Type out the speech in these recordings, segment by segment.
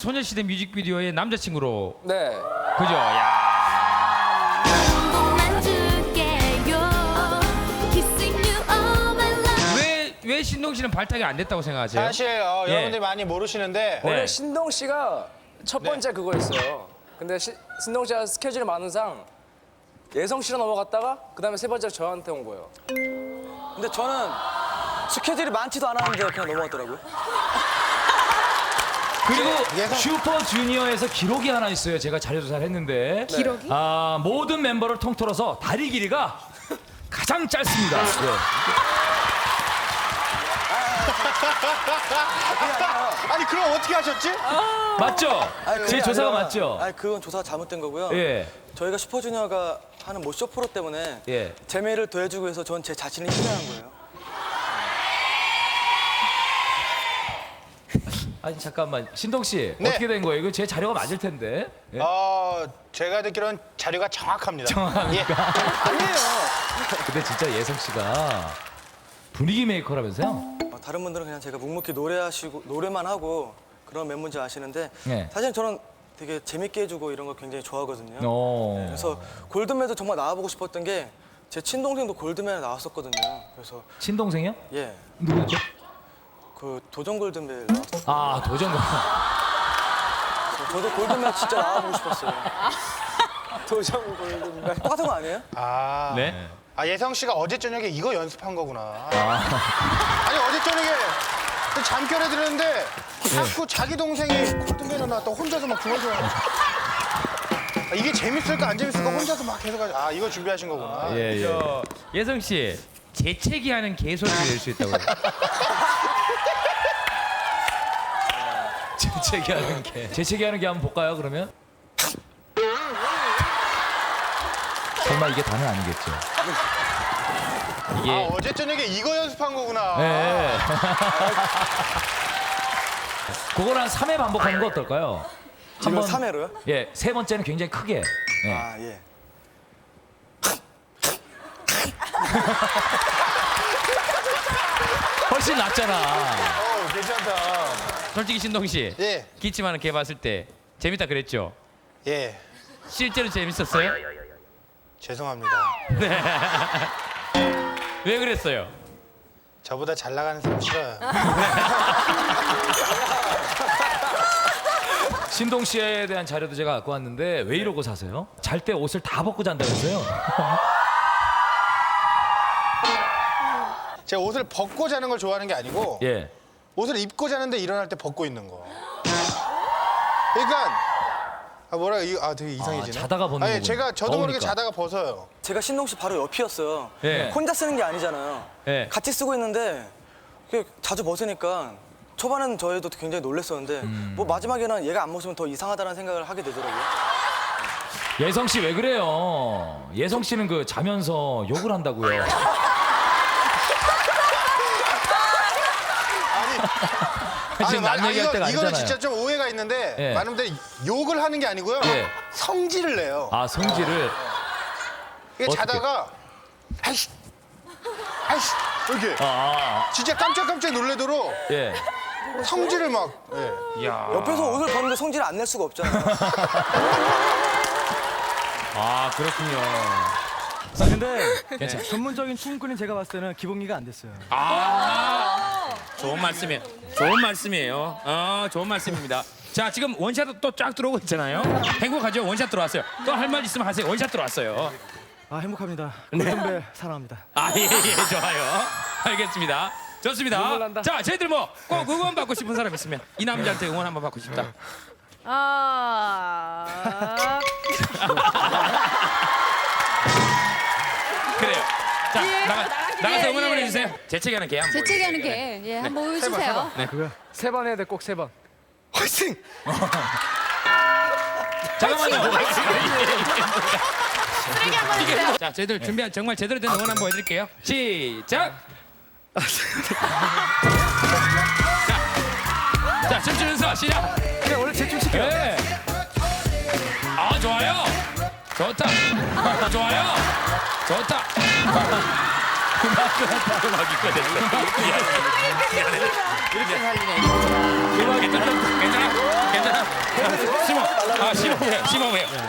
소녀시대 뮤직비디오의 남자친구로. 네. 그죠? 야. 왜 신동 씨는 발탁이 안 됐다고 생각하세요? 사실 예. 여러분들이 많이 모르시는데 원래 네. 신동 씨가 첫 번째 그거였어요. 근데 신동 씨가 스케줄이 많은 상 예성 씨로 넘어갔다가 그다음에 세 번째로 저한테 온 거예요. 근데 저는 스케줄이 많지도 않았는데 그냥 넘어갔더라고요. 그리고 예성. 슈퍼주니어에서 기록이 하나 있어요. 제가 자료조사를 했는데 기록이? 모든 멤버를 통틀어서 다리 길이가 가장 짧습니다. 예. 아니 그럼 어떻게 하셨지? 맞죠? 제 조사가 맞죠? 아니 그건 조사가 잘못된 거고요. 예. 저희가 슈퍼주니어가 하는 뭐 쇼프로 때문에 예. 재미를 더해주기 위해서 전 제 자신을 희생한 거예요. 아니 잠깐만, 신동 씨 네. 어떻게 된 거예요? 이거 제 자료가 맞을 텐데. 예? 제가 듣기로는 자료가 정확합니다. 정확합니까? 아니에요. 근데 진짜 예성 씨가 분위기 메이커라면서요? 다른 분들은 그냥 제가 묵묵히 노래만 하고 그런 멤버인지 아시는데 네. 사실 저는 되게 재밌게 해주고 이런 거 굉장히 좋아하거든요. 어. 그래서 골드맨도 정말 나와보고 싶었던 게 제 친동생도 골드맨에 나왔었거든요. 그래서 친동생이요? 예, 누구죠? 그 도전 골든벨 나왔었어요. 아, 도전가. 저도 골드맨 진짜 나와보고 싶었어요. 도전 골든벨. 똑같은 거 아니에요? 네. 예성 씨가 어제 저녁에 이거 연습한 거구나. 아니 어제 저녁에 그 잠결에 들었는데 자꾸 자기 동생이 골든벨에 나왔다 혼자서 막 중얼중얼. 이게 재밌을까 안 재밌을까 혼자서 막 계속 이거 준비하신 거구나. 예, 예. 예성 씨, 재채기 하는 개소리를 낼 수 있다고요. 재채기 하는 개. 재채기 하는 개 한번 볼까요, 그러면? 설마 이게 다는 아니겠죠? 이게 어제 저녁에 이거 연습한 거구나. 네. 그걸 한 3회 반복하는 거 어떨까요? 지금 3회로요? 예, 세 번째는 굉장히 크게. 예. 아, 예. 훨씬 낫잖아. 괜찮다. 솔직히 신동 씨, 예, 기침하는 개 봤을 때 재밌다 그랬죠? 예. 실제로 재밌었어요? 죄송합니다. 왜 그랬어요? 저보다 잘 나가는 사람 싫어요. 신동 씨에 대한 자료도 제가 갖고 왔는데 왜 이러고 사세요? 잘 때 옷을 다 벗고 잔다면서요? 제가 옷을 벗고 자는 걸 좋아하는 게 아니고 예. 옷을 입고 자는데 일어날 때 벗고 있는 거. 그러니까 되게 이상해지네. 자다가 벗는 아니, 거군요. 저도 모르게 더우니까. 자다가 벗어요. 제가 신동 씨 바로 옆이었어요. 예. 혼자 쓰는 게 아니잖아요. 예. 같이 쓰고 있는데 그게 자주 벗으니까 초반에는 저희도 굉장히 놀랐었는데 뭐 마지막에는 얘가 안 벗으면 더 이상하다는 생각을 하게 되더라고요. 예성 씨 왜 그래요? 예성 씨는 그 자면서 욕을 한다고요. 지금 남 얘기할 때가 이거는 아니잖아요. 진짜 좀 오해가 있는데 예. 많은 분들이 욕을 하는 게 아니고요. 예. 성질을 내요. 아, 성질을. 이게 어떻게? 자다가 아이씨 이렇게 아, 진짜 깜짝깜짝 놀래도록 예. 성질을 막. 예. 옆에서 옷을 벗는데 성질을 안 낼 수가 없잖아요. 아, 그렇군요. 근데 괜찮아. 전문적인 춤꾼인 제가 봤을 때는 기본기가 안 됐어요. 좋은 말씀이에요. 좋은 말씀이에요. 좋은 말씀입니다. 자, 지금 원샷도 또 쫙 들어오고 있잖아요. 행복하죠? 원샷 들어왔어요. 또 할 말 있으면 하세요. 원샷 들어왔어요. 행복합니다. 골든벨 사랑합니다. 예, 좋아요. 알겠습니다. 좋습니다. 눈물 난다. 자, 저희들 뭐 꼭 응원 받고 싶은 사람 있으면 이 남자한테 응원 한번 받고 싶다. 그래요. 자, 나가서 응원 한번 해주세요. 재채기 하는 개 한번. 재채기 하는 게 예, 한번 보여주세요. 세 번 해야 돼, 꼭 세 번. 화이팅! 잠깐만요. 쓰레기 한번 해주세요. 자, 저희들 준비한 정말 제대로 된 응원 한번 보여드릴게요. 시작. 자, 춤추면서 시작. 그래 원래 제춤 시켜요. 네. 좋아요. 좋다. 좋아요. 좋다. 음악이 꺼졌어. 괜찮아.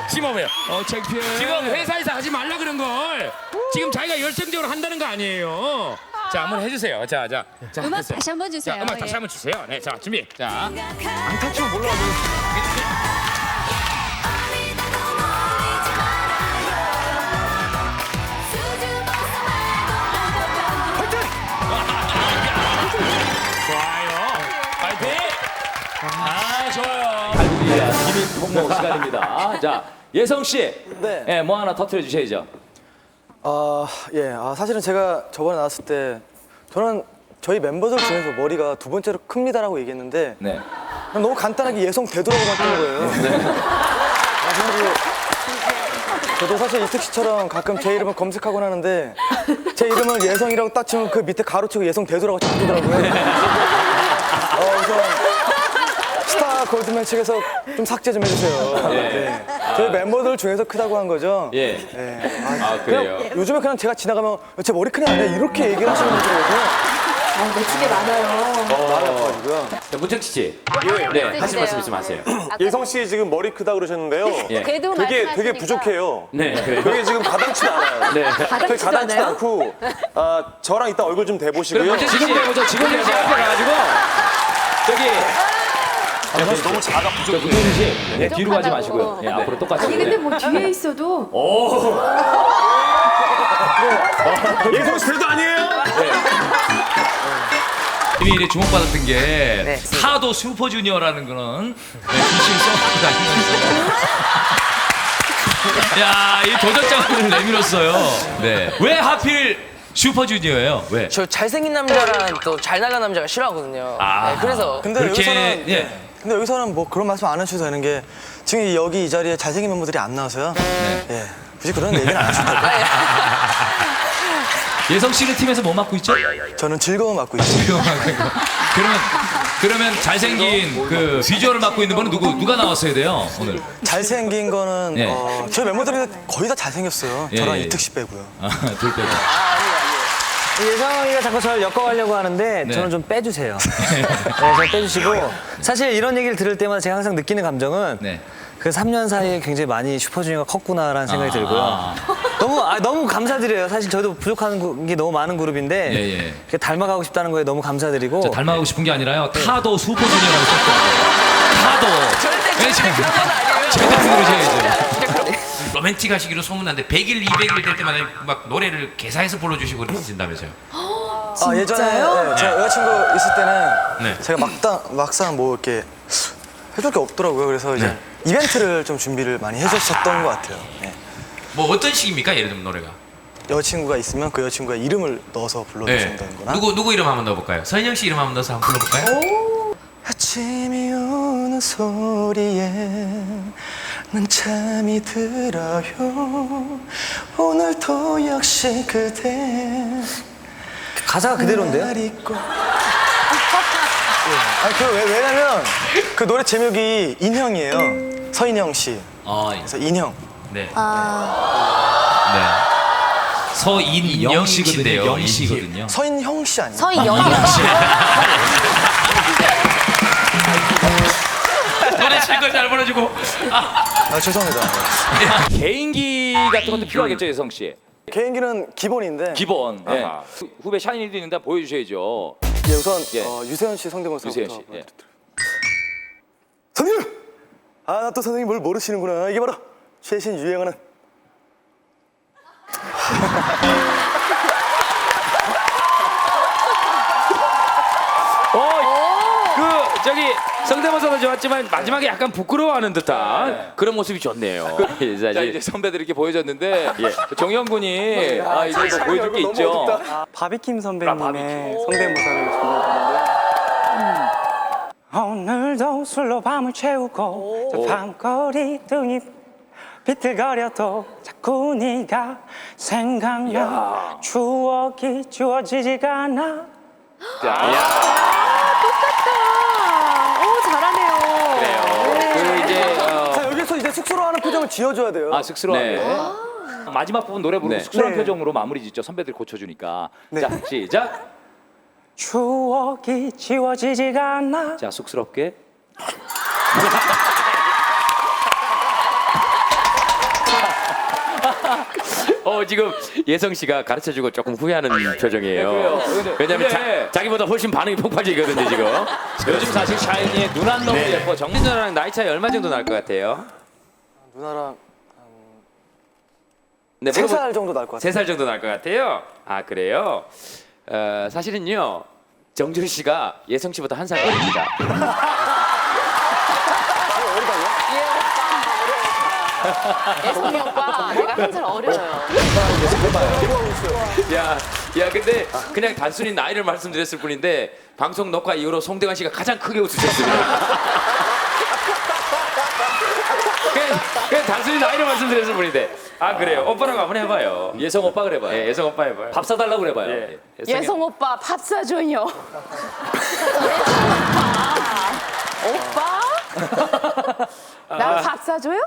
심호흡해요. 창피해. 지금 회사에서 하지 말라 그런 걸 지금 자기가 열정적으로 한다는 거 아니에요. 자, 한번 해주세요. 자. 음악 됐어요. 다시 한번 주세요. 자, 음악 다시 예. 한번 주세요. 네, 자, 준비. 자, 탁치면 몰라. 좋아요. 파이팅! 아, 좋아요. 할렐루야 기밀 폭로 시간입니다. 자 예성 씨, 네. 예, 뭐 하나 터트려 주셔야죠. 사실은 제가 저번에 나왔을 때 저는 저희 멤버들 중에서 머리가 두 번째로 큽니다라고 얘기했는데 네. 그냥 너무 간단하게 예성 되돌아고만 뜬 거예요. 그리고 저도 사실 이특 씨처럼 가끔 제 이름을 검색하곤 하는데 제 이름을 예성이라고 딱 치면 그 밑에 가로치고 예성 되돌아고 자꾸 뜨더라고요. 그래서 스타 골드맨 측에서 좀 삭제 좀 해주세요. 네. 저희 멤버들 중에서 크다고 한 거죠. 예. 네. 아 그래요. 그냥 요즘에 그냥 제가 지나가면 제 머리 큰 애 아니야 이렇게 얘기를 하시는 분들이거든요. 멋지게 많아요. 자, 문택지 씨. 네, 하실 말씀 있으면 하세요. 예성 씨 지금 머리 크다 그러셨는데요. 예. 그래도 되게 말씀하시니까 부족해요. 네, 그래요. 되게 지금 가당치도 않아요. 네. 되게 가당치도 않고 저랑 이따 얼굴 좀 그럼 대보시고요. 문택지 씨 해보죠. 지금 씨 앞에 가가지고 저기 너무 작아 부족해. 문택지 씨, 네, 뒤로 가지 부족하다고. 마시고요. 예, 앞으로 똑같이. 아니 근데 뭐 뒤에 있어도 예성 씨 대도 아니에요? 이미 주목받았던 게 타도 슈퍼주니어라는 거는 중심 써먹고 다니면서 야, 이 도전장을 내밀었어요. 네. 왜 하필 슈퍼주니어예요? 왜? 저 잘생긴 남자랑 또 잘 나간 남자가 싫어하거든요. 아. 네, 그래서 근데 그렇게, 여기서는 예. 근데 여기서는 뭐 그런 말씀 안 하셔도 되는 게 지금 여기 이 자리에 잘생긴 멤버들이 안 나와서요. 예. 굳이 그런 얘기는 안 하셔도 돼요. 예성 씨는 팀에서 뭐 맡고 있죠? 저는 즐거움 맡고 있어요. 그러면 잘생긴 그 비주얼을 맡고 있는 분은 누가 나왔어야 돼요 오늘? 잘생긴 거는 예. 저희 멤버들이 거의 다 잘생겼어요. 예, 저랑 예. 이특 씨 빼고요. 둘 빼고. 예성이가 자꾸 저를 엮어가려고 하는데 네. 저는 좀 빼주세요. 네, 저 빼주시고 사실 이런 얘기를 들을 때마다 제가 항상 느끼는 감정은 네. 그 3년 사이에 굉장히 많이 슈퍼주니어가 컸구나라는 생각이 들고요. 아. 너무 감사드려요. 사실 저도 부족한 게 너무 많은 그룹인데 예. 이렇게 닮아가고 싶다는 거에 너무 감사드리고 저 닮아가고 싶은 게 아니라요. 타도 슈퍼주니어라고 썼거든요. 타도. 절대 부르셔야죠. 로맨틱하시기로 소문났는데 100일, 200일 될 때마다 막 노래를 개사해서 불러주시고 그러신다면서요. 예전에 진짜요? 제 여자친구 있을 때는 네. 제가 막상 뭐 이렇게 해줄 게 없더라고요. 그래서 이제 이벤트를 좀 준비를 많이 해줬었던 것 같아요. 네. 뭐 어떤 식입니까? 예를 들면 노래가. 여자친구가 있으면 그 여자친구의 이름을 넣어서 불러주신다는 거나 누구 이름 한번 넣어볼까요? 선영 씨 이름 한번 넣어서 한번 불러볼까요? 아침이 오는 소리에 난 잠이 들어요. 오늘도 역시 그대 가사가 그대로인데요? 날 잊고. 왜냐면 그 노래 제목이 인형이에요. 서인영 씨. 그래서 인형. 네. 네. 서인영 씨거든요. 영 씨거든요. 서인형 씨 아니에요? 서인영이요. 노래 실컷 잘 불러주고. 죄송합니다. 개인기 같은 것도 필요하겠죠, 예성 씨. 개인기는 기본인데 기본. 예. 후배 샤이니도 있는데 보여주셔야죠. 우선 예. 유세현 씨 성대모사. 유세현 씨. 예. 선생님! 나 또 선생님 뭘 모르시는구나. 이게 바로 최신 유행하는 저기 성대모사도 좋았지만 마지막에 약간 부끄러워하는 듯한 그런 모습이 좋네요. 자, 이제 선배들 이렇게 보여줬는데 정현 군이 이제 뭐 보여줄 게 있죠. 바비킴 선배님의 성대모사를 준비했는데 오늘도 술로 밤을 채우고 저 밤거리 등이 비틀거려도 자꾸 네가 생각나 추억이 지워지지가 않아. 잘하네요. 그 이제 자 여기서 이제 쑥스러워하는 표정을 지어줘야 돼요. 쑥스러워하네. 마지막 부분 노래 부르고 네. 쑥스러운 네. 표정으로 마무리 짓죠. 선배들이 고쳐주니까. 자, 시작. 추억이 지워지지가 않아. 자, 쑥스럽게. 지금 예성 씨가 가르쳐주고 조금 후회하는 표정이에요. 왜냐면 자기보다 훨씬 반응이 폭발적이거든요 지금. 요즘 사실 샤이니의 누나 너무 예뻐. 정민 누나랑 나이 차이 얼마 정도 날 것 같아요? 누나랑 네, 3살 정도 날 것 같아요. 3살 정도 날 것 같아요? 아 그래요? 사실은요 정준 씨가 예성 씨보다 한 살 어립니다. 예성이 오빠, 내가 한 살 어려요. 야 근데 그냥 단순히 나이를 말씀드렸을 뿐인데 방송 녹화 이후로 송대관 씨가 가장 크게 웃으셨습니다. 그냥 단순히 나이를 말씀드렸을 뿐인데. 아 그래요? 오빠랑 한번 해봐요. 예성 오빠 그래봐요. 예, 예성 오빠 해봐요. 밥 사달라고 그래봐요. 예. 예성 오빠 밥 사줘요. 오빠? 나 밥 사줘요?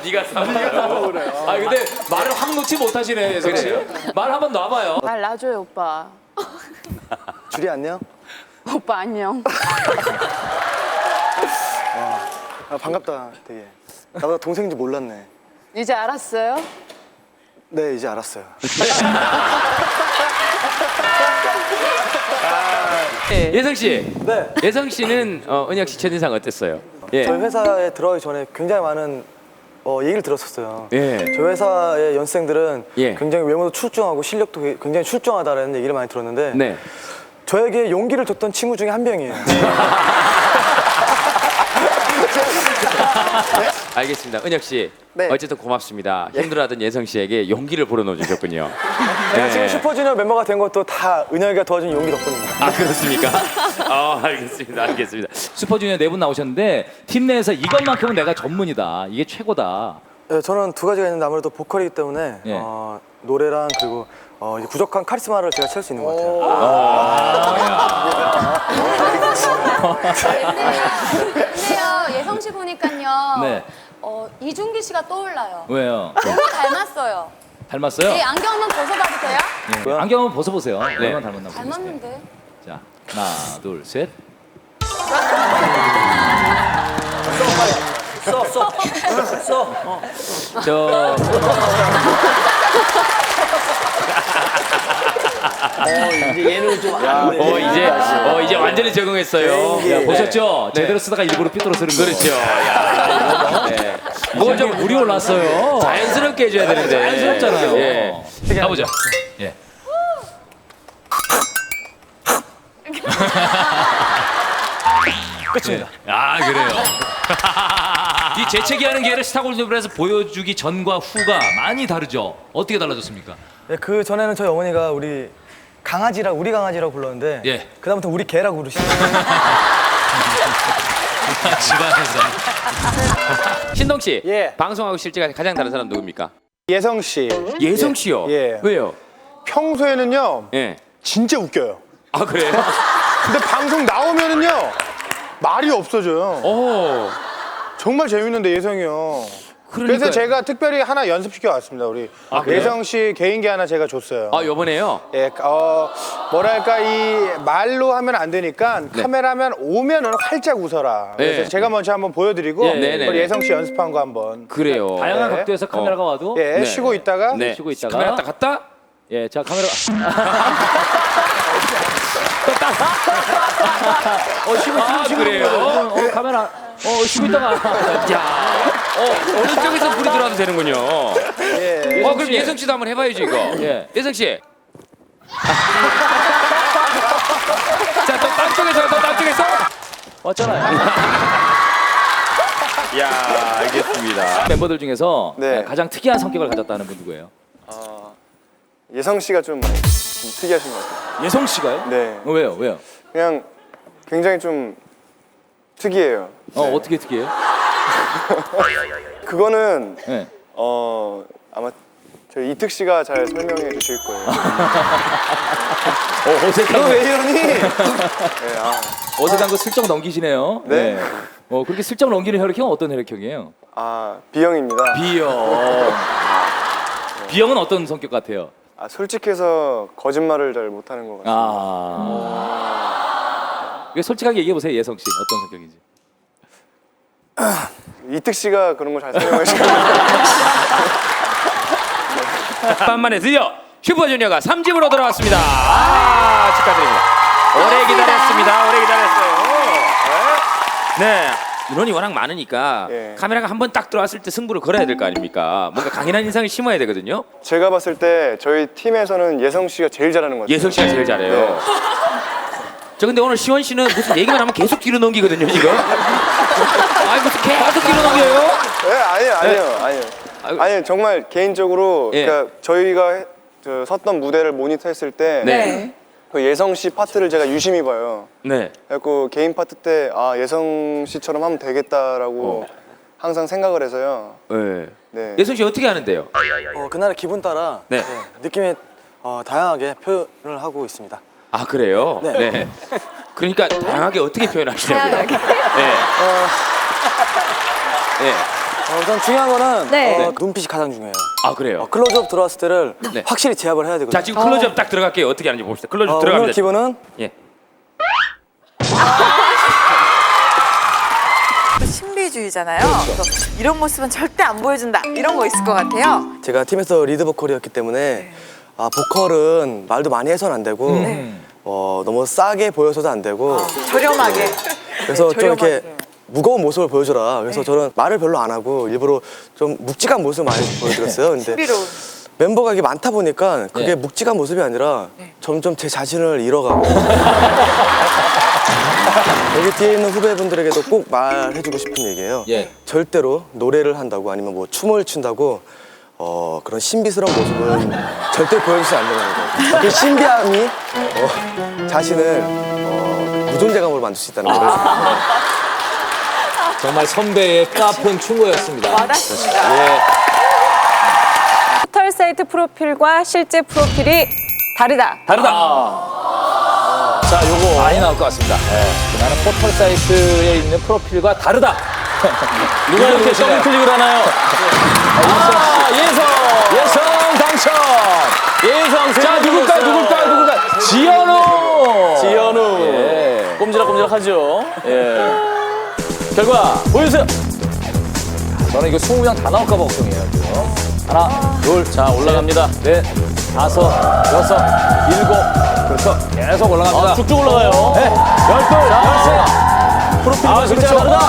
네가 사 먹으라고. 네가 사먹으라고. 근데 말을 확 놓지 못하시네 예성 씨. 말 한번 놔봐요. 말 놔줘요 오빠. 주리 안녕. 오빠 안녕. 반갑다 되게. 나보다 동생인지 몰랐네. 이제 알았어요? 네 이제 알았어요. 예성 씨. 네. 예성 씨는 은혁 씨 첫인상 어땠어요? 예. 저희 회사에 들어가기 전에 굉장히 많은 얘기를 들었었어요. 예. 저희 회사의 연생들은 예. 굉장히 외모도 출중하고 실력도 굉장히 출중하다라는 얘기를 많이 들었는데 네. 저에게 용기를 줬던 친구 중에 한 명이에요. 알겠습니다. 은혁 씨. 네. 어쨌든 고맙습니다. 힘들어하던 예성 씨에게 용기를 불어넣어 주셨군요. 제가 지금 슈퍼주니어 멤버가 된 것도 다 은혁이가 도와준 용기 덕분입니다. 아 그렇습니까? 알겠습니다. 슈퍼주니어 4분 나오셨는데 팀 내에서 이것만큼은 내가 전문이다. 이게 최고다. 네, 저는 두 가지가 있는데 아무래도 보컬이기 때문에 예. 노래랑 그리고 이제 부족한 카리스마를 제가 채울 수 있는 것 같아요. 근데요, 예성 씨 보니까요. 네. 이준기 씨가 떠올라요. 왜요? 너무 닮았어요. 닮았어요? 네, 안경 한번 벗어봐도 돼요? 네. 안경 한번 벗어보세요. 얼마나 닮았나 보세요. 닮았는데. 자, 하나, 둘, 셋. 저. 이제 얘는 좀 이제 완전히 적응했어요. 야, 보셨죠? 제대로 쓰다가 일부러 삐뚤어 쓰는 거. 그렇죠. 야, 네. 뭐가 좀 물이 올랐어요. 자연스럽게 해줘야 되는데. 자연스럽잖아요. 예. 가보자. 예. 끝입니다. 아 그래요. 이 재채기 하는 게 스타 골든벨에서 보여주기 전과 후가 많이 다르죠. 어떻게 달라졌습니까? 네, 그 전에는 저희 어머니가 우리 강아지라고 불렀는데 예. 그다음부터 우리 개라고 부르시네요. 집안에서. 신동 씨. 예. 방송하고 실제가 가장 다른 사람 누굽니까? 예성 씨. 예성 씨요. 예. 왜요? 평소에는요 예. 진짜 웃겨요. 아 그래요? 근데 방송 나오면은요 말이 없어져요. 오. 정말 재밌는데 예성이 형. 그래서 제가 특별히 하나 연습시켜 왔습니다. 우리 그래요? 예성 씨 개인기 하나 제가 줬어요. 아 요번에요? 예, 뭐랄까 이 말로 하면 안 되니까 카메라만 오면은 활짝 웃어라. 그래서 네. 제가 먼저 한번 보여드리고 네네네. 우리 예성 씨 연습한 거 한번. 그래요. 다양한 네. 각도에서 카메라가 와도 예, 네. 쉬고 있다가 네. 쉬고 있다가 카메라 딱 갔다. 예, 자 카메라 쉬고 그래요? 카메라 쉬고 있다가 야, 어느 쪽에서 불이 들어와도 되는군요. 예. 그럼 예성 씨도 한번 해봐야죠 이거. 예. 예성 씨. 자, 또 딴 쪽에서. 왔잖아요. 야, 알겠습니다. 멤버들 중에서 네. 가장 특이한 성격을 가졌다는 분 누구예요? 예성 씨가 좀 특이하신 것 같아요. 예성 씨가요? 네. 왜요? 그냥 굉장히 좀 특이해요. 어떻게 특이해요? 그거는 네. 아마 저희 이특 씨가 잘 설명해 주실 거예요. 어색한 거. 왜 이러니? 네, 어색한 거 슬쩍 넘기시네요. 네. 그렇게 슬쩍 넘기는 혈액형 어떤 혈액형이에요? B형입니다. B형. B형은 어떤 성격 같아요? 솔직해서 거짓말을 잘 못하는 것 같습니다. 이거 솔직하게 얘기해 보세요, 예성 씨 어떤 성격인지. 이특 씨가 그런 걸 잘 설명해 주실 거예요. 만만에 드디어 슈퍼주니어가 3집으로 돌아왔습니다. 축하드립니다. 오래 기다렸습니다. 오래 기다렸어요. 네. 인원이 워낙 많으니까 예. 카메라가 한 번 딱 들어왔을 때 승부를 걸어야 될 거 아닙니까? 뭔가 강인한 인상을 심어야 되거든요. 제가 봤을 때 저희 팀에서는 예성 씨가 제일 잘하는 것 같아요. 예성 씨가 제일 잘해요. 저 근데 오늘 시원 씨는 무슨 얘기만 하면 계속 뒤로 넘기거든요, 지금. 아니 무슨 계속 뒤로 넘겨요? 네, 아니요. 정말 개인적으로 예. 그러니까 저희가 섰던 무대를 모니터했을 때 네. 그 예성 씨 파트를 제가 유심히 봐요. 네. 그래서 개인 파트 때 예성 씨처럼 하면 되겠다라고 항상 생각을 해서요. 네. 네. 예성 씨 어떻게 하는데요? 그날의 기분 따라 네. 느낌이 다양하게 표현을 하고 있습니다. 아 그래요? 네. 그러니까 다양하게 어떻게 표현하시냐고요? 네. 네. 우선 중요한 거는 네. 눈빛이 가장 중요해요. 아 그래요? 클로즈업 들어왔을 때를 네. 확실히 제압을 해야 되거든요. 자 지금 클로즈업 딱 들어갈게요. 어떻게 하는지 봅시다. 클로즈업 오늘 들어갑니다. 기분은 예. 신비주의잖아요. 그래서 이런 모습은 절대 안 보여준다. 이런 거 있을 것 같아요. 제가 팀에서 리드 보컬이었기 때문에 보컬은 말도 많이 해서는 안 되고 너무 싸게 보여서도 안 되고 저렴하게. 그래서 좀 저렴하게. 이렇게 무거운 모습을 보여줘라. 그래서 저는 말을 별로 안 하고 일부러 좀 묵직한 모습을 많이 보여드렸어요. 근데 신비로운. 멤버가 이게 많다 보니까 그게 묵직한 모습이 아니라 점점 제 자신을 잃어가고 여기 뒤에 있는 후배분들에게도 꼭 말해주고 싶은 얘기예요. 예. 절대로 노래를 한다고 아니면 뭐 춤을 춘다고 그런 신비스러운 모습은 절대 보여주시면 안 되는 거예요. 그 신비함이 자신을 무존재감으로 만들 수 있다는 거를 정말 선배의 까픈 충고였습니다. 와닿습니다. 포털 사이트 프로필과 실제 프로필이 다르다. 자, 요거 많이 나올 것 같습니다. 나는 포털 사이트에 있는 프로필과 다르다. 누가 이렇게 더블 클릭을 하나요? 예성 당첨. 예성. 자, 누굴까? 지현우. 예. 꼼지락꼼지락하죠. 예. 결과 보여주세요. 저는 이거 20명 다 나올까 봐 걱정이에요. 지금. 하나, 둘, 자 올라갑니다. 넷, 다섯, 여섯, 일곱. 그렇죠. 계속 올라갑니다. 쭉쭉 올라가요. 네, 열둘, 열세. 프로필 진짜 다르다.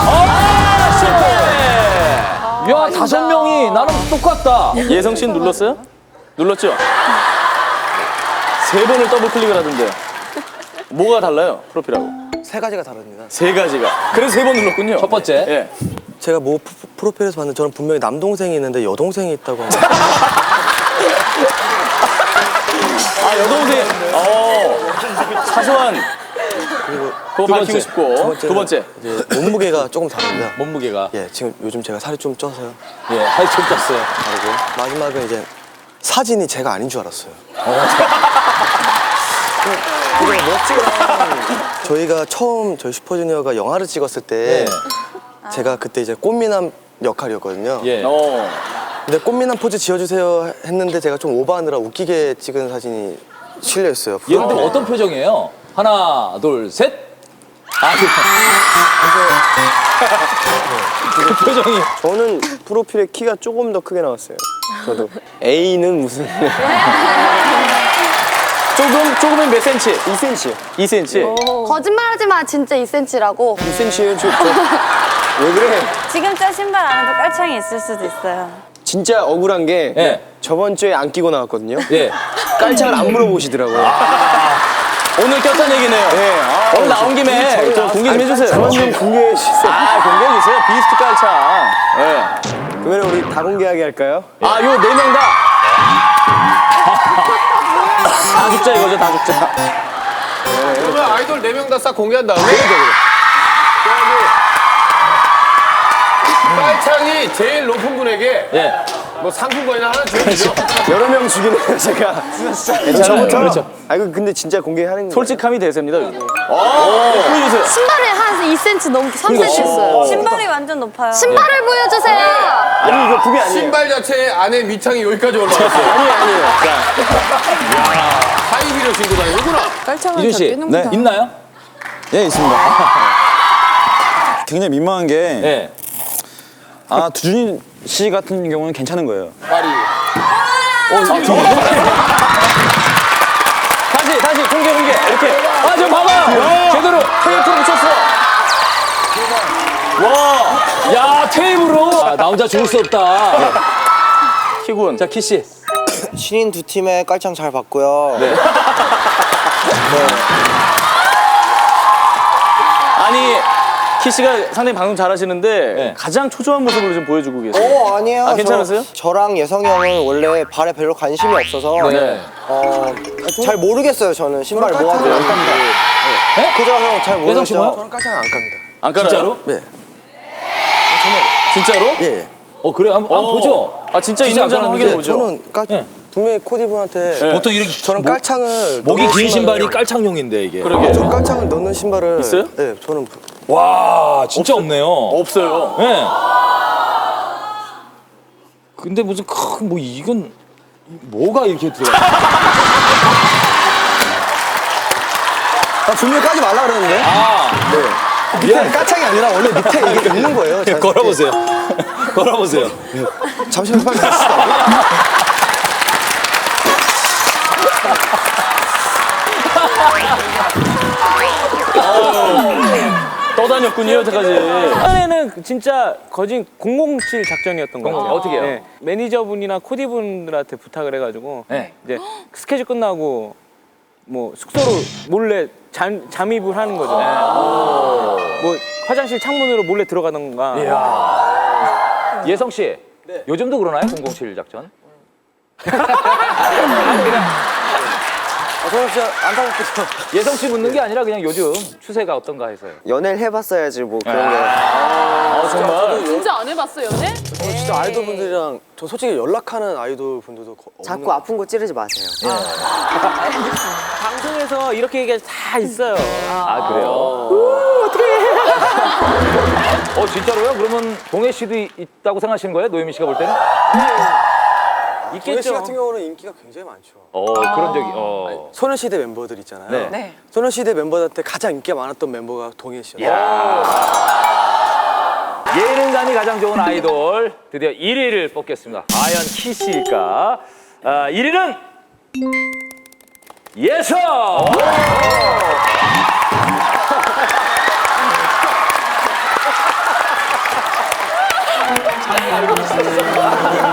실패. 야, 5명이 나랑 똑같다. 예성 씨는 눌렀어요? 눌렀죠? 3번을 더블 클릭을 하던데. 뭐가 달라요? 프로필하고? 3가지가 다릅니다. 3가지가. 그래서 3번 눌렀군요. 첫 번째. 예. 제가 뭐 프로필에서 봤는데 저는 분명히 남동생이 있는데 여동생이 있다고 합니다. 여동생. 사소한. 그거 밝히고 싶고. 두 번째. 이제 몸무게가 조금 다릅니다. 몸무게가. 예, 지금 요즘 제가 살이 좀 쪄서요. 예, 살이 좀 쪘어요. 다르고 마지막은 이제 사진이 제가 아닌 줄 알았어요. 저희가 처음 저희 슈퍼주니어가 영화를 찍었을 때 제가 그때 이제 꽃미남 역할이었거든요. 예. 근데 꽃미남 포즈 지어주세요 했는데 제가 좀 오버하느라 웃기게 찍은 사진이 실려 있어요. 예를 들면 어떤 표정이에요? 하나, 둘, 셋. 그 표정이. 저는 프로필에 키가 조금 더 크게 나왔어요. 저도. A는 무슨? 조금은 몇 센치? 2cm. 2cm. 거짓말하지 마. 진짜 2cm라고. 2cm예요. 왜 그래? 지금 저 신발 안에도 깔창이 있을 수도 있어요. 진짜 억울한 게 예. 저번 주에 안 끼고 나왔거든요. 예. 깔창을 안 물어보시더라고요. 오늘 꼈다는 얘기네요. 네. 오늘 나온 김에 좀 공개 좀 해주세요. 저만 좀 공개해 주세요. 공개해 주세요. 비스트 깔창. 예. 그러면 우리 다 공개하게 할까요? 요 4명 다. 다 죽자 이거죠, 다 죽자. 그러면 아이돌 4명 다 싹 공개한 다음에 깔창이 제일 높은 분에게 예. 뭐 상품권이나 하나 줘야죠. 여러 명 죽이네요 제가. 저부터. 그렇죠. 아 이거 근데 진짜 공개하는 거. 솔직함이 대세입니다. 보여주세요. 신발을 한 2cm 넘게 3cm 했어요. 신발이 완전 높아요. 신발을 보여주세요. 아니 이거 그게 아니에요. 신발 자체 안에 밑창이 여기까지 올라갔어요. 아니에요. 하이비를 신고 다니는구나. 깔창을 이준 씨, 잡겠는구나. 있나요? 예, 있습니다. 굉장히 민망한 게, 네. 두준이 씨 같은 경우는 괜찮은 거예요. 파리. 다시 공개 이렇게. 아, 저 봐봐요. 제대로 테이프로 붙였어. 와, 야 테이프로. 나 혼자 죽을 수 없다. 키군. 자, 키 씨. 신인 두 팀에 깔창 잘 봤고요. 네. 아니 키 씨가 상당히 방송 잘하시는데 가장 초조한 모습을 좀 보여주고 계세요. 아니에요. 아, 괜찮으세요? 저랑 예성이 형은 원래 발에 별로 관심이 없어서 네. 잘 모르겠어요. 저는 신발 뭐가 들어있는지. 그죠 형 잘 모르겠어요. 예성 씨 뭐요? 저는 깔창 안 깝니다. 안 깔아요? 진짜로? 네. 진짜로? 예. 그래 한번 보죠. 아 진짜 있는지 안 확인해 보죠. 저는 분명히 코디분한테 보통 이렇게 저는 깔창을 목이 긴 신발이 깔창용인데 이게. 그러게. 저 깔창을 넣는 신발을 있어요? 네, 저는 와 진짜 없네요. 없어요. 네. 근데 무슨 뭐 이건 뭐가 이렇게 들어가? 분명히 까지 말라 그러는데. 네. 밑에 깔창이 아니라 원래 밑에 이게 있는 거예요. 걸어보세요. 걸어보세요. 잠시만 빨리 떠다녔군요, 여태까지. 이번에는 진짜 거진 007 작전이었던 것 같아요. 어떻게 해요? 매니저분이나 코디분들한테 부탁을 해가지고 네. 이제 스케줄 끝나고 뭐 숙소로 몰래 잠입을 하는 거죠. 뭐 화장실 창문으로 몰래 들어가던가. 예성 씨, 요즘도 그러나요? 007 작전? 저는 진짜 안타깝게도 예성 씨 묻는 게 아니라 그냥 요즘 추세가 어떤가 해서요. 연애를 해봤어야지 뭐 그런 게. 정말. 진짜 안 해봤어 연애? 진짜 아이돌 분들이랑 저 솔직히 연락하는 아이돌 분들도 자꾸 아픈 거 찌르지 마세요. 방송에서 이렇게 얘기가 다 있어요. 아 그래요? 진짜로요? 그러면 동해 씨도 있다고 생각하시는 거예요? 노예민 씨가 볼 때는? 동해 씨 같은 경우는 인기가 굉장히 많죠. 그런 적이. 소녀시대 멤버들 있잖아요. 네. 네. 소녀시대 멤버들한테 가장 인기가 많았던 멤버가 동해 씨였어요. 예능감이 가장 좋은 아이돌 드디어 1위를 뽑겠습니다. 과연 키 씨일까? 1위는 예성!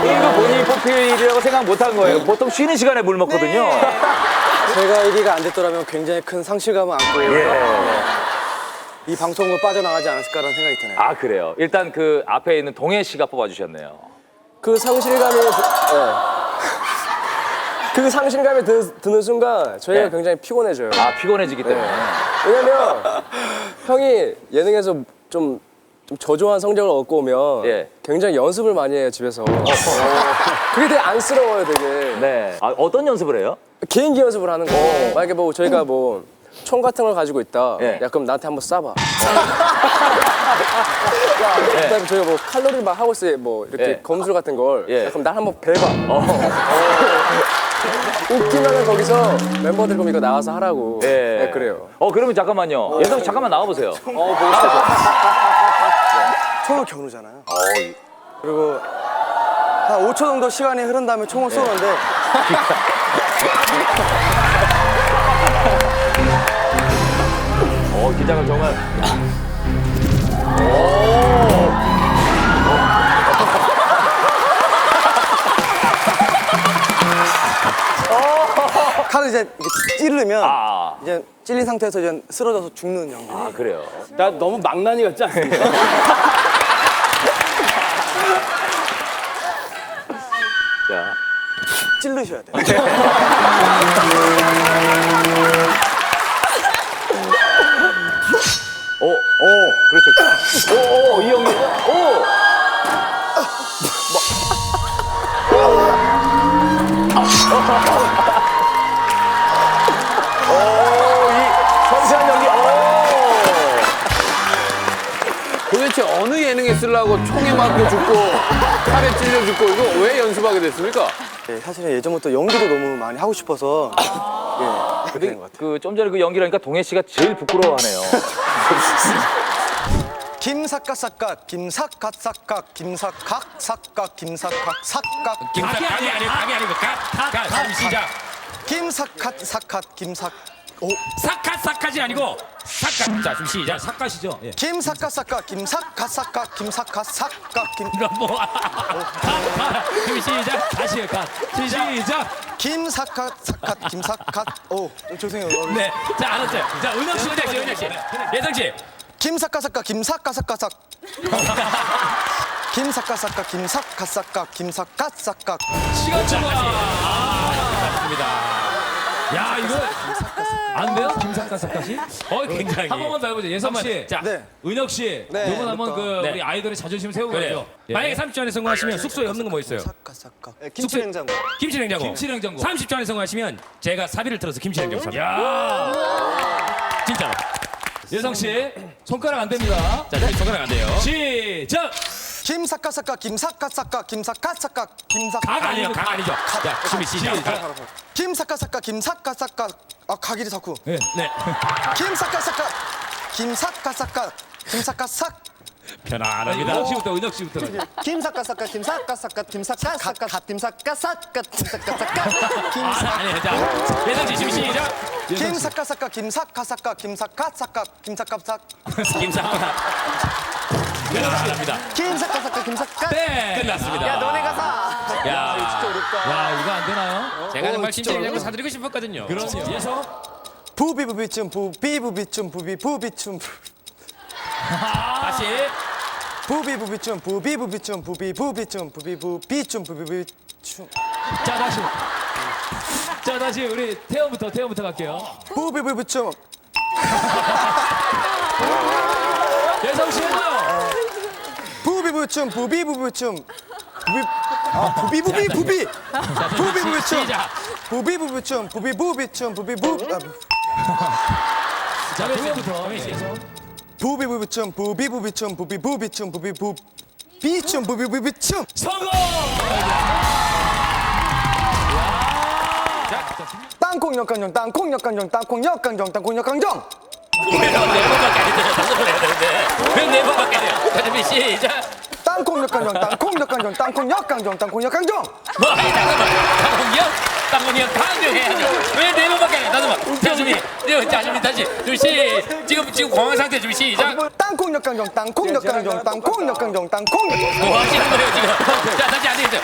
이거 본인이 뽑힐 1위라고 생각 못한 거예요. 보통 쉬는 시간에 물 먹거든요. 제가 1위가 안 됐더라면 굉장히 큰 상실감을 안고 이 방송을 빠져나가지 않았을까라는 생각이 드네요. 아 그래요. 일단 그 앞에 있는 동해 씨가 뽑아주셨네요. 그 상실감이 그 상실감이 드는 순간 저희가 네. 굉장히 피곤해져요. 아 피곤해지기 때문에. 왜냐면 형이 예능에서 좀 저조한 성적을 얻고 오면 예. 굉장히 연습을 많이 해요 집에서. 그게 되게 안쓰러워요 되게. 네. 어떤 연습을 해요? 개인기 연습을 하는 거. 만약에 뭐 저희가 뭐 총 같은 걸 가지고 있다. 예. 야 그럼 나한테 한번 쏴봐. 그다음에 저희가 뭐 칼로리 막 하고 있어요. 뭐 이렇게 예. 검술 같은 걸. 예. 야, 그럼 날 한번 배봐. 웃기면은 거기서 멤버들 그럼 이거 나와서 하라고. 예. 네, 그래요. 그러면 잠깐만요. 예성 씨 잠깐만 나와보세요. 총을 겨누잖아요. 그리고 한 5초 정도 시간이 흐른 다음에 총을 쏘는데 기장은 정말. 칼을 이제 이렇게 찌르면 아. 이제 찔린 상태에서 이제 쓰러져서 죽는 연기. 그래요. 나 너무 망나니 같지 않습니까? 자. 찔르셔야 돼요. 그렇죠. 이 형님. 예능에 쓰려고 총에 맞고 죽고 칼에 찔려 죽고 이거 왜 연습하게 됐습니까? 네, 사실은 예전부터 연기도 너무 많이 하고 싶어서 그렇게 된 것 같아요. 그 좀 전에 그 연기라니까 동해 씨가 제일 부끄러워하네요. 김사카사카 김사카사카 김사각사카 김사각사카 각이 아니고 각 시작. 김사카사카 김사 사카사카지 아니고 사카. 자, 좀 시작. 사카시죠? 예. 김사카사카 김사카사카 김사카사카 김 이건 뭐? 좀 시작. 다시요. 시작. 김사카사카 김사카 죄송해요. 네. 자, 알았어요. 자, 은혁 씨. 예성 씨. 김사카사카 김사카사카삭 김사카사카 김사카사카 김사카사카 시간 초과. 맞습니다. 야, 이거 안 돼요? 김사카사카시? 굉장히. 한 번만 더 해보죠. 예성 씨. 자, 네. 은혁 씨. 네. 이번 한번 그 네. 우리 아이돌의 자존심 세우고 그래요. 가죠. 만약에 30초 안에 성공하시면 숙소에 없는 거 뭐 있어요? 사카사카 김치냉장고 김치냉장고. 김치냉장고. 30초 안에 성공하시면 제가 사비를 틀어서 김치냉장고 삽니다. 야. 진짜로. 예성 씨. 손가락 안 됩니다. 자, 손가락 안 돼요. 시작. 김사카사카 김사카사카 김사카사카 김사카 각 아니요, 각 아니죠. 자, 준비 시작. 김사카사카 김사카사카 가기리 사쿠 네. 네. 김사카사카 김사카사카 김사카삭 편안합니다. 은혁 씨부터. 김사카사카 김사카사카 김사카사카 김사카사카 김사카사카 아니요, 자, 예성 씨 준비 시작. 김사카사카 김사카사카 김사카사카 김사카삭 김사카. 편안합니다. 김사카사카 김사카 네, 끝났습니다. 야 너네가 사 야, 진짜 어렵다. 야, 이거 안 되나요? 제가 정말 김치냉장고 사드리고 싶었거든요. 그럼요. 예성. 부비부비춤 부비부비춤 부비부비춤 다시. 부비부비춤 부비부비춤 부비부비춤 부비부비춤 부비부비춤 자, 다시 우리 태연부터 갈게요. 부비부비춤 예성 씨 해봐요. 부비부비춤 부비부비춤 부비부비춤 부비부비춤 부비부비춤 자, 동현부터. 부비부비춤 부비부비춤 부비부비춤 부비부비춤 부비부비춤 성공! 땅콩 역강정 땅콩 역강정 땅콩 역강정 땅콩 역강정 왜 4번밖에 안 돼요? 5번 해야 되는데. 왜 4번밖에 안 돼요? 자, 준비 시작. 땅콩 역강정 땅콩 역강정 땅콩 역강정 땅콩 역강정 뭐, 아니, 잠깐만. 땅콩이요? 강조해야죠. 왜 4번밖에 안 해요? 잠깐만. 자, 준비. 자, 준비 다시. 준비 지금 공황 상태 준비 시작. 땅콩 역강정 땅콩 역강정 땅콩 역강정 땅콩 역강정 뭐 하시는 거예요, 지금? 자, 다시 안 되겠어요.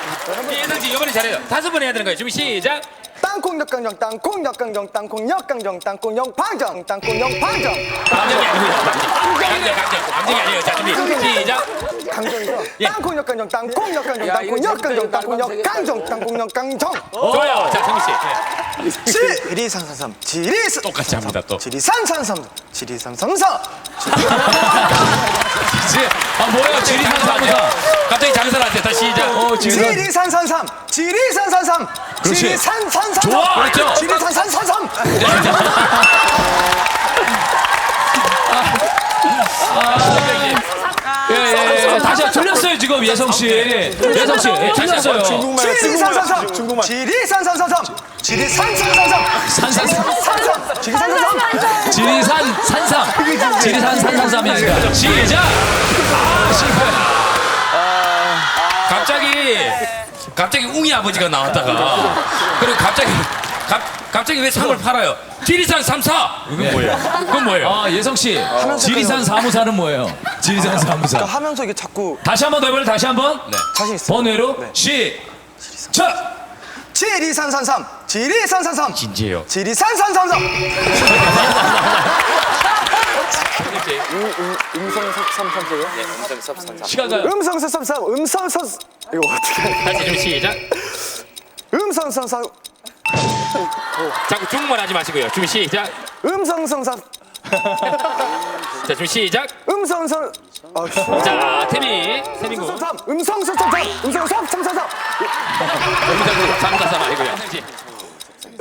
예성 씨, 이번에 잘해요. 5번 해야 되는 거예요. 준비 시작. 땅콩 역강정 땅콩 역강정 땅콩 역강정 땅콩 역방정 땅콩 역방정 감정이 아니고요. 감정이 아니에요. 자, 준비 시작. 강정이죠 땅콩 역강정 땅콩 역강정 땅콩 역강정 땅콩 역강정 땅콩 역강정 좋아요. 자, 성민 씨. 지리산산삼 지리산 똑같이 합니다, 또. 지리산산삼 지리산삼사 뭐야, 지리산삼사. 갑자기 장사를 하세요. 다시 시작. 지리산산삼 지리산산삼 지리산산삼 좋아, 그렇죠. 지리산산삼 예. 다시 틀렸어요, 지금 예성 씨. 예성 씨, 틀렸어요. 지리산산삼 중국말 지리산산삼 지리산산삼 지리산산삼 지리산 산삼. 지리산 산삼이니까. 시작. 실패. 갑자기 웅이 아버지가 나왔다가 그리고 갑자기 왜 상을 팔아요? 지리산 3사. 이건 뭐예요? 그건 뭐예요? 아, 예성 씨. 지리산 사무사는 뭐예요? 지리산 사무사. 하면서 이게 자꾸 다시 한번 더 해볼래요? 다시 한번? 네. 자신 있어요. 번외로 시작. 지리산산삼 지리산산삼 진지해요. 지리산산삼삼 시간 가요. 음성서삼삼 음성서 이거 어떻게 다시 좀 시작. 음성서삼 자꾸 중국말 하지 마시고요. 준비 시작. 음성성삼 자, 준비 시작. 음성서 자, 태민군. 음성서삼 음성서삼삼 음성서삼삼삼 343 아니고요.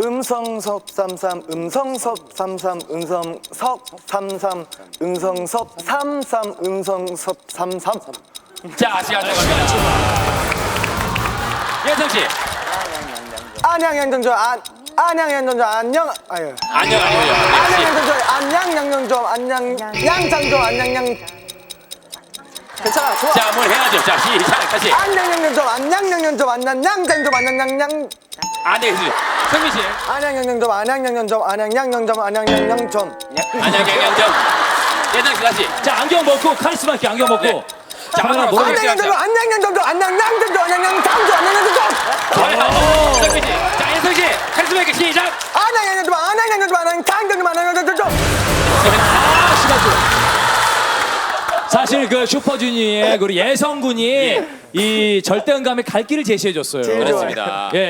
음성섭 33 음성섭 33 음성섭 33 음성섭 33 음성섭 33 자, 시간 들어갑니다. 예성 씨. 안양양정점 안양양정점 안녕 아유 안녕, 아니고요. 안양양정점 안양양정점 안양양장점 안양양 괜찮아 좋아 자, 뭘 해야죠. 자, 시작. 다시. 안양양정점 안양양정점 안양양장점 안양양양 안 되겠습니다. 성민 씨. 안양양정점 안양양정점 안양양정점 안양양양점 안녕양양점. 예성 씨 다시. 자, 안경 벗고 카리스마 있게 안경 벗고. 자, 카메라 하나 보고. 안양양정점 안양양정점 안양양정점 안양양장점 안양양장점 성민 씨. 자, 예성 씨. 카리스마 있게 시작. 안양양정점 안양양정점 안양양장점 안양양장점 아, 시간 좀. 사실 그 슈퍼주니어의 우리 예성 군이 이 절대음감의 갈 길을 제시해 줬어요. 그렇습니다. 예.